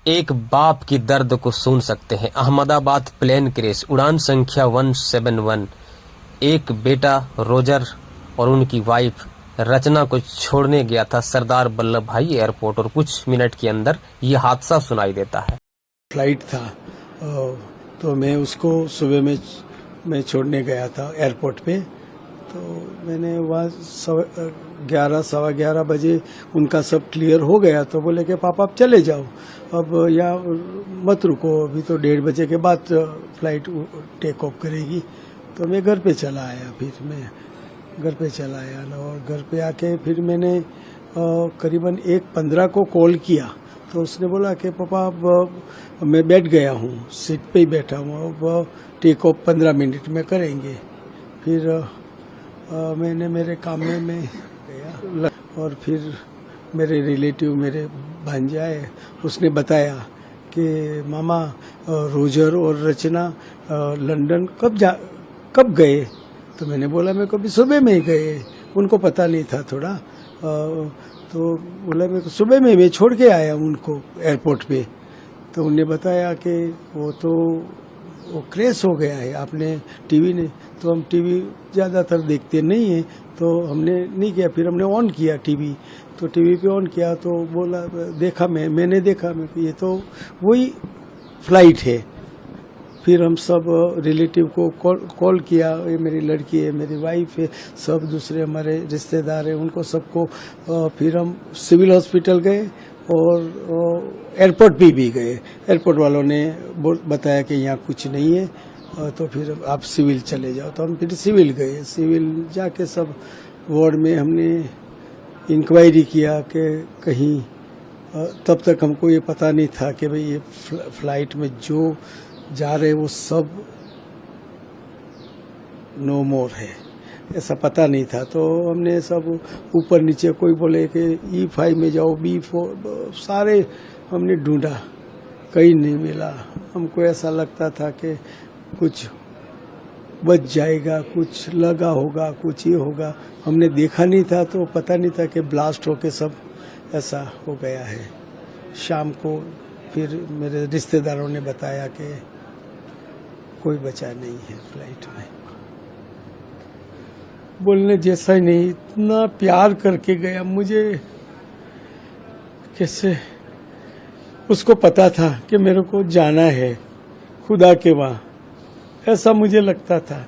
एक बाप की दर्द को सुन सकते हैं। अहमदाबाद प्लेन क्रैश, उड़ान संख्या 171। एक बेटा रोजर और उनकी वाइफ रचना को छोड़ने गया था सरदार वल्लभ भाई एयरपोर्ट और कुछ मिनट के अंदर ये हादसा सुनाई देता है। फ्लाइट था तो मैं उसको सुबह में मैं छोड़ने गया था एयरपोर्ट पे। तो मैंने वहाँ 11 बजे उनका सब क्लियर हो गया तो बोले कि पापा आप चले जाओ, अब यहाँ मत रुको, अभी तो 1:30 बजे के बाद फ्लाइट टेक ऑफ करेगी। तो मैं घर पे चला आया। फिर मैं घर पे चला आया और घर पे आके फिर मैंने करीबन 1:15 को कॉल किया। तो उसने बोला कि पापा अब मैं बैठ गया हूँ, सीट पे ही बैठा हूँ, अब टेक ऑफ 15 मिनट में करेंगे। फिर मैंने मेरे काम में गया और फिर मेरे रिलेटिव मेरे भांजा है, उसने बताया कि मामा रोजर और रचना लंदन कब गए। तो मैंने बोला मैं कभी सुबह में ही गए, उनको पता नहीं था थोड़ा। तो बोला मैं सुबह में मैं छोड़ के आया उनको एयरपोर्ट पे। तो उन्होंने बताया कि वो क्रैश हो गया है, आपने टीवी ने, तो हम टीवी ज़्यादातर देखते नहीं हैं तो हमने नहीं किया। फिर हमने ऑन किया टीवी, तो टीवी पे ऑन किया तो बोला, देखा मैंने देखा ये तो वही फ्लाइट है। फिर हम सब रिलेटिव को कॉल किया, ये मेरी लड़की है, मेरी वाइफ है, सब दूसरे हमारे रिश्तेदार हैं, उनको सबको फिर हम सिविल हॉस्पिटल गए और एयरपोर्ट पे भी गए। एयरपोर्ट वालों ने बताया कि यहाँ कुछ नहीं है, तो फिर आप सिविल चले जाओ। तो हम फिर सिविल गए। सिविल जाके सब वार्ड में हमने इंक्वायरी किया कि कहीं, तब तक हमको ये पता नहीं था कि भाई ये फ्लाइट में जो जा रहे वो सब नो मोर है, ऐसा पता नहीं था। तो हमने सब ऊपर नीचे, कोई बोले कि E5 में जाओ, B4, सारे हमने ढूंढा, कहीं नहीं मिला। हमको ऐसा लगता था कि कुछ बच जाएगा, कुछ लगा होगा, कुछ ये होगा। हमने देखा नहीं था तो पता नहीं था कि ब्लास्ट होके सब ऐसा हो गया है। शाम को फिर मेरे रिश्तेदारों ने बताया कि कोई बचा नहीं है फ्लाइट में। बोलने जैसा ही नहीं, इतना प्यार करके गया मुझे। कैसे उसको पता था कि मेरे को जाना है खुदा के वहाँ, ऐसा मुझे लगता था।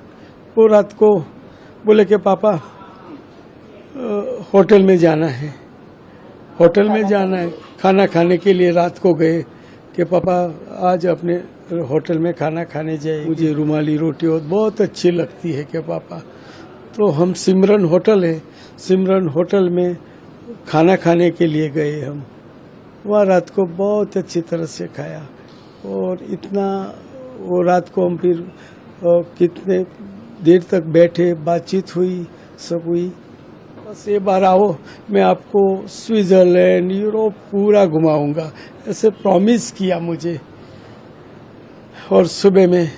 वो रात को बोले कि पापा होटल में जाना है, होटल में जाना है खाना खाने के लिए। रात को गए कि पापा आज अपने होटल में खाना खाने जाए, मुझे रुमाली रोटी और बहुत अच्छी लगती है कि पापा। तो हम सिमरन होटल है, सिमरन होटल में खाना खाने के लिए गए हम। वहाँ रात को बहुत अच्छी तरह से खाया और इतना, वो रात को हम फिर कितने देर तक बैठे, बातचीत हुई, सब हुई। बस ये बार आओ, मैं आपको स्विट्जरलैंड, यूरोप पूरा घुमाऊंगा, ऐसे प्रॉमिस किया मुझे। और सुबह में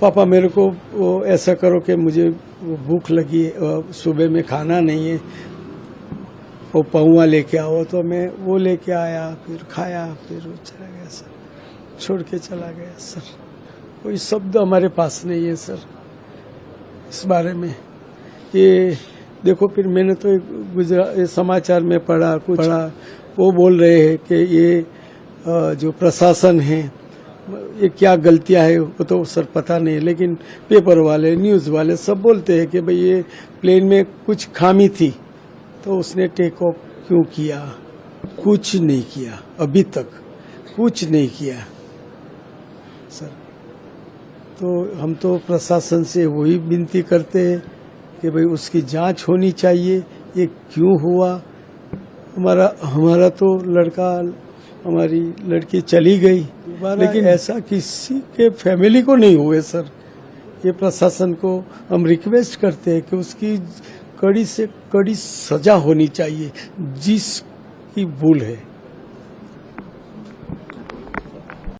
पापा मेरे को वो ऐसा करो कि मुझे भूख लगी है, सुबह में खाना नहीं है, वो पहुआ लेके आओ। तो मैं वो लेके आया, फिर खाया, फिर चला गया सर, छोड़ के चला गया सर। कोई शब्द हमारे पास नहीं है सर इस बारे में। ये देखो, फिर मैंने तो गुजरात समाचार में पढ़ा, वो बोल रहे हैं कि ये जो प्रशासन है, ये क्या गलतियां है वो तो सर पता नहीं, लेकिन पेपर वाले, न्यूज़ वाले सब बोलते हैं कि भाई ये प्लेन में कुछ खामी थी तो उसने टेक ऑफ क्यों किया। कुछ नहीं किया, अभी तक कुछ नहीं किया सर। तो हम तो प्रशासन से वही विनती करते हैं कि भाई उसकी जांच होनी चाहिए, ये क्यों हुआ। हमारा तो लड़का, हमारी लड़की चली गई, लेकिन ऐसा किसी के फैमिली को नहीं हुए सर। ये प्रशासन को हम रिक्वेस्ट करते हैं कि उसकी कड़ी से कड़ी सजा होनी चाहिए जिसकी भूल है।